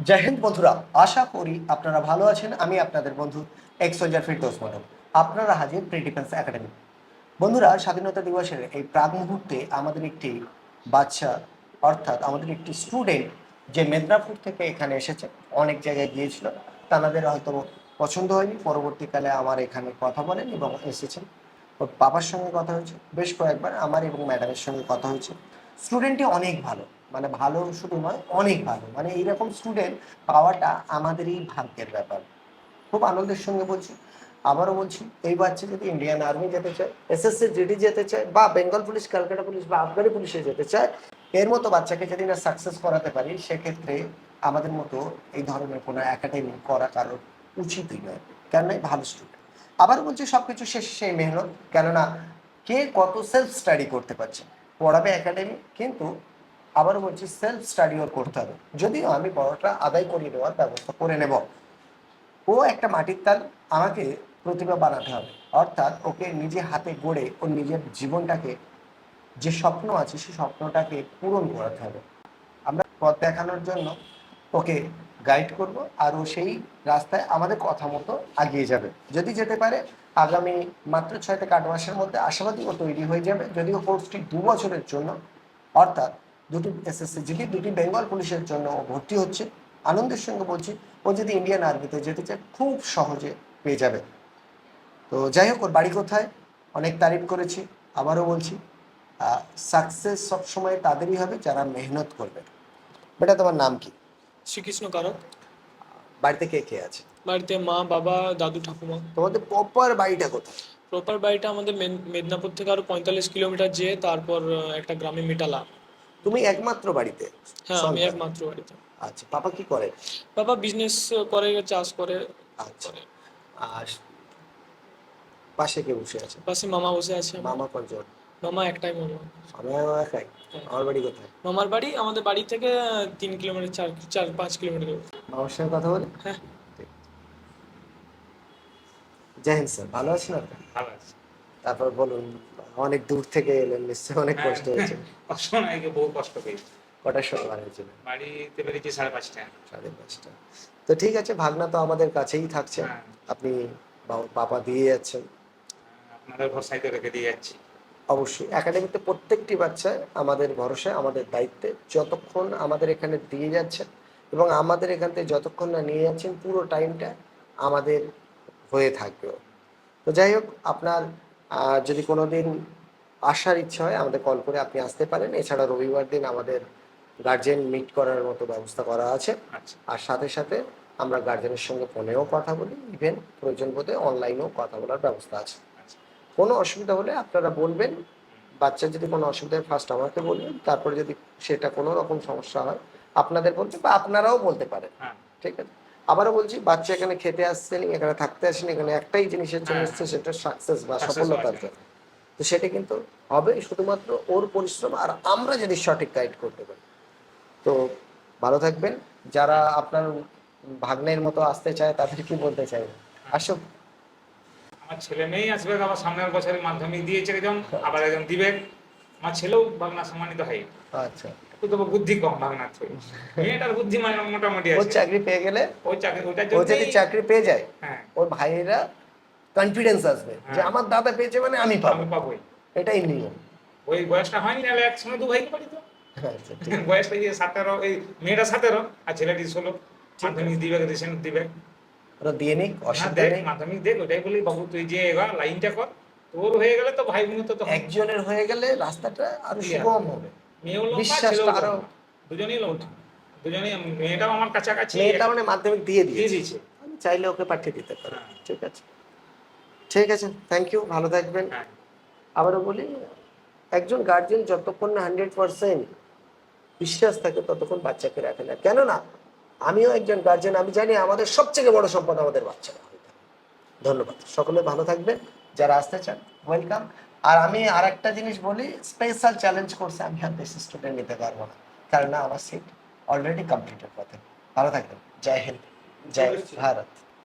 জয় হিন্দ বন্ধুরা, আশা করি আপনারা ভালো আছেন। আমি আপনাদের বন্ধু এক্স সোলজার ফিরদৌস মডেল। আপনারা হাজির প্রি ডিফেন্স একাডেমি। বন্ধুরা, স্বাধীনতা দিবসের এই প্রাক মুহূর্তে আমাদের একটি বাচ্চা, অর্থাৎ আমাদের একটি স্টুডেন্ট, যে মেদিনীপুর থেকে এখানে এসেছে, অনেক জায়গায় গিয়েছিল, তাদের হয়তো পছন্দ হয়নি। পরবর্তীকালে আমার এখানে কথা বলেন এবং এসেছেন। ওর বাবার সঙ্গে কথা হয়েছে বেশ কয়েকবার, আমার এবং ম্যাডামের সঙ্গে কথা হয়েছে। স্টুডেন্টটি অনেক ভালো, মানে ভালো শুধু নয়, অনেক ভালো। মানে এইরকম স্টুডেন্ট পাওয়াটা আমাদেরই ভাগ্যের ব্যাপার। খুব আনন্দের সঙ্গে বলছি, আবারও বলছি, এই বাচ্চা যদি ইন্ডিয়ান আর্মি যেতে চায়, এসএসসি জিডি যেতে চায়, বা বেঙ্গল পুলিশ, ক্যালকাটা পুলিশ বা আফগানি পুলিশে যেতে চায়, এর মতো বাচ্চাকে যদি না সাকসেস করাতে পারি, সেক্ষেত্রে আমাদের মতো এই ধরনের কোনো একাডেমি করা কারোর উচিতই নয়। কেননা ভালো স্টুডেন্ট। আবার বলছি, সব কিছু শেষে সেই মেহনত। কেননা কে কত সেলফ স্টাডি করতে পারছে, পড়াবে একাডেমি, কিন্তু আবারও বলছি সেলফ স্টাডিও করতে হবে। যদিও আমি পড়াটা আদায় করিয়ে দেওয়ার ব্যবস্থা করে নেব। ও একটা মাটির তাল, আমাকে প্রতিভা বানাতে হবে। অর্থাৎ ওকে নিজে হাতে গড়ে ওর নিজের জীবনটাকে, যে স্বপ্ন আছে সেই স্বপ্নটাকে পূরণ করাতে হবে। আমরা পথ দেখানোর জন্য ওকে গাইড করব, আর ও সেই রাস্তায় আমাদের কথা মতো এগিয়ে যাবে। যদি যেতে পারে, আগামী মাত্র 6 থেকে 8 মাসের মধ্যে আশাবাদী ও তৈরি হয়ে যাবে। যদিও কোর্সটি 2 বছরের জন্য, অর্থাৎ দুটি এসএসসি জিডি, দুটি বেঙ্গল পুলিশের জন্য ও ভর্তি হচ্ছে। আনন্দের সঙ্গে বলছি, ও যদি ইন্ডিয়ান আর্মিতে যেতে চায়, খুব সহজে পেয়ে যাবে। তো যাই হোক, ওর বাড়ি কোথায় অনেক তারিফ করেছি, আবারও বলছি, সাকসেস সবসময় তাদেরই হবে যারা মেহনত করবে। বেটা, তোমার নাম কি? শ্রীকৃষ্ণ কারক। বাড়িতে কে কে আছে? বাড়িতে মা, বাবা, দাদু, ঠাকুমা। তোমাদের প্রপার বাড়িটা কোথায়? প্রপার বাড়িটা আমাদের মেদিনীপুর থেকে আরো 45 কিলোমিটার যেয়ে তারপর একটা গ্রামে মিটালা। তুমি একমাত্র বাড়িতে হ্যাঁ, আমি সন্তান? একমাত্র বাড়িতে। আচ্ছা, পাপা কি করে? বাবা বিজনেস করে, চাষ করে। আচ্ছা। করে। আর পাশে কে বসে আছে? পাশে মামা বসে আছে আমার। মামা কজন? মামা একটাই মামা। আমিও একাই। হ্যাঁ। আমার বাড়ি কোথায়? মামার বাড়ি আমাদের বাড়ি থেকে 3 কিলোমিটার, 4-5 কিলোমিটার। মামার সঙ্গে কথা বলে। হ্যাঁ। জয় হিন্দ স্যার, ভালো আছেন আপনি? ভালো আছে। তারপর বলুন, অনেক দূর থেকে এলেন, নিশ্চয়ই অনেক কষ্ট হয়েছে। কষ্ট নাই, বহু কষ্ট পেয়েছি। কটার সময় বার হয়েছিল? বাড়িতে বেরিয়েছি 5:30। 5:30। তো ঠিক আছে, ভাগনা তো আমাদের কাছেই থাকছে। হ্যাঁ। আপনি পাপা দিয়ে যাচ্ছেন। আপনাদের ভরসায় তো রেখে দিয়ে যাচ্ছি। অবশ্যই একাডেমিতে প্রত্যেকটি বাচ্চা আমাদের ভরসায়, আমাদের দায়িত্বে, যতক্ষণ আমাদের এখানে দিয়ে যাচ্ছেন এবং আমাদের এখান থেকে যতক্ষণ না নিয়ে যাচ্ছেন, পুরো টাইমটা আমাদের হয়ে থাকবে। তো যাই হোক, আপনার যদি কোনো দিন আসার ইচ্ছা হয়, আমাদের কল করে আপনি আসতে পারেন। এছাড়া রবিবার দিন আমাদের গার্জেন মিট করার মতো ব্যবস্থা করা আছে। আচ্ছা। আর সাথে সাথে আমরা গার্জেনের সঙ্গে ফোনেও কথা বলি, ইভেন প্রয়োজন বোধে অনলাইনেও কথা বলার ব্যবস্থা আছে। আচ্ছা। কোনো অসুবিধা হলে আপনারা বলবেন। বাচ্চার যদি কোনো অসুবিধা হয়, ফার্স্ট আমাকে বলবেন, তারপরে যদি সেটা কোনো রকম সমস্যা হয় আপনাদের বলতে, বা আপনারাও বলতে পারেন। হ্যাঁ। ঠিক আছে। আবারও বলছি, বাচ্চা এখানে খেতে আসছেন, এখানে থাকতে আসেন, এখানে একটাই জিনিসের জন্য হ্যাঁ। এসছে, সেটা সাকসেস বা Success সফলতার হওয়া জন্য। তো সেটা কিন্তু হবে শুধুমাত্র ওর পরিশ্রম, আর আমরা যদি সঠিক গাইড করতে পারি। তো ভালো থাকবেন। যারা আপনার ভাগ্নের মতো আসতে চায়, তাদের কি বলতে চাই? আসুক। আমার ছেলে মেয়েই আসবে, আবার সামনের বছরে মাধ্যমিক দিয়েছে একজন, আবার একজন দিবে। আমার ছেলেও ভাগনা সম্মানিত হয়। আচ্ছা। একটু তবু বুদ্ধি কম ভাগনার থেকে। মেয়েটার বুদ্ধি মানে মোটামুটি ও আছে। চাকরি পেয়ে গেলে, ওই চাকরি, ওটার ও জন্য যদি চাকরি পেয়ে যায়, হ্যাঁ, ওর ভাইয়েরা কনফিডেন্স আসবে যে হ্যাঁ, আমার দাদা পেয়েছে মানে আমি পাবো। আমি পাবোই। এটাই নিয়ম। ওই বয়সটা হয়নি, নাহলে একসঙ্গে দু ভাইকে পারি তো। আচ্ছা, ঠিক আছে। বয়সটা যে 17, এই মেয়েটা 17 আর ছেলেটি 16। ঠিক মাধ্যমিক দিবে, রিসেন্ট দিবে। ওরা দিয়ে নিক, হ্যাঁ, অসুবিধা দেখ নেই। মাধ্যমিক দেখ, ওটাই বলি বাবু, তুই যে এবার লাইনটা কর, তোর হয়ে গেলে তো ভাই বোন তো তখন একজনের হয়ে গেলে রাস্তাটা আরো clear সুগম হবে, মেয়েও লম্বা, বিশ্বাসটা ছেলেও আরো। লম্বা। দুজনেই লম্বা। দুজনেই, মেয়েটাও আমার কাছাকাছি মেয়েটা মানে মাধ্যমিক দিয়ে দিয়ে দিয়েছে, দিয়েছে। আমি চাইলে ওকে পাঠিয়ে দিতে পারি। হ্যাঁ। ঠিক আছে, ঠিক আছে, থ্যাংক ইউ, ভালো থাকবেন। হ্যাঁ। আবারও বলি, একজন গার্জেন যতক্ষণ না 100% বিশ্বাস থাকে, ততক্ষণ বাচ্চাকে রাখে না। কেননা আমিও একজন গার্জেন, আমি জানি আমাদের সবথেকে বড় সম্পদ আমাদের বাচ্চারা হয়ে থাকে। ধন্যবাদ, সকলে ভালো থাকবেন। যারা আসতে চান, ওয়েলকাম। আর আমি আর একটা জিনিস বলি, স্পেশাল চ্যালেঞ্জ করছে, আমি আর বেশি স্টুডেন্ট নিতে পারবো না, কারণ আমার সিট অলরেডি কমপ্লিটের পথে। ভালো থাকবেন। জয় হিন্দ, জয় ভারত।